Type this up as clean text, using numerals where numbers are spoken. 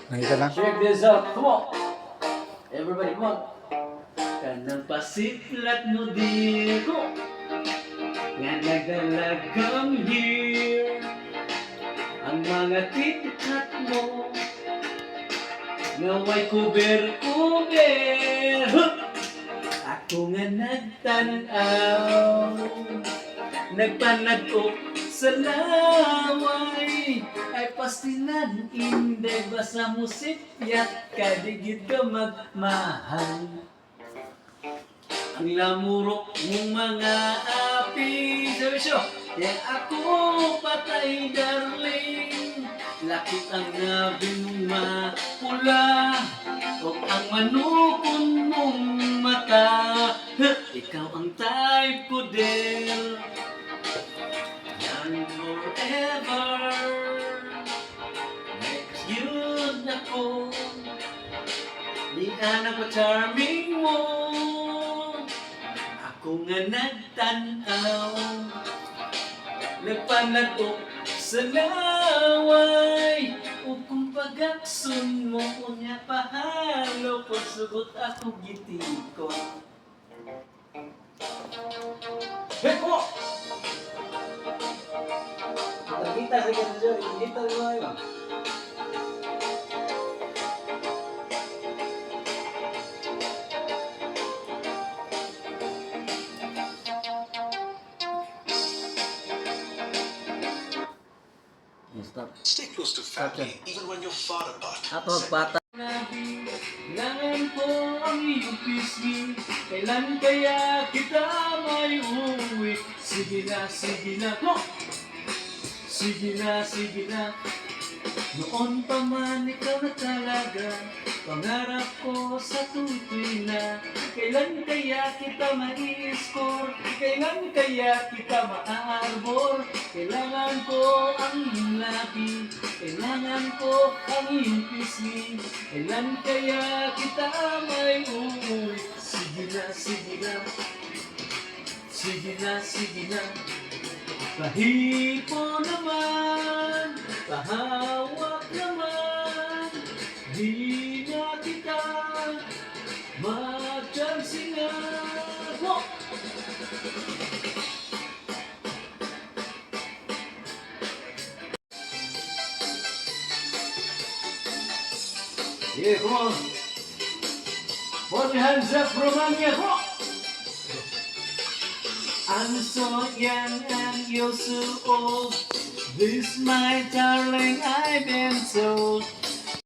Nakita lang. Check this out. Come on. Everybody, come on. Kanang pasiplat mo di ko nga nagdalagang here. Ang mga titkat mo naway kuber-kuber. Ako nga nagtanaw, nagpanag-ok sa laway. Ay pastilan, hindi basa mo sipyat, kadigid ka magmahal. Ang lamurok mong mga api, sabi siya, yan ako patay darling. Lakit ang nabi mong mapula, o ang manukon mong mata. Ikaw ang type ko din, and forever next yun ako. Di anak ko charming mo, ako nga nagtanaw, nagpanatok sa laway. O kung pagaksun mo, unya pahalo ko, sugot ako gitiko. Hey po! Kita sa ganito, kita mo yun. Stop. Stay close to family even when you're far apart. Ako bata. Kailangan ko ang iyong pisngi. Kailan kaya kita may uuwi? Sige na, sige na. Go! Sige na, sige na. Noon pa man ikaw na talaga. Pangarap ko sa tutoy na. Kailan kaya kita mai-score? Kailan kaya kita ma-arbor? Kailangan ko ang iyong labi. Kailangan ko ang iyong pisngi. Kailan kaya kita may uuwi? Sige na, sige na. Sige na, sige na. Pahipo naman, pahawak naman, di na kita magjansingan. Wow! Yeah, come on. Put your hands up, Romania. Come on. I'm so young and you're so old. This, my darling, I've been told.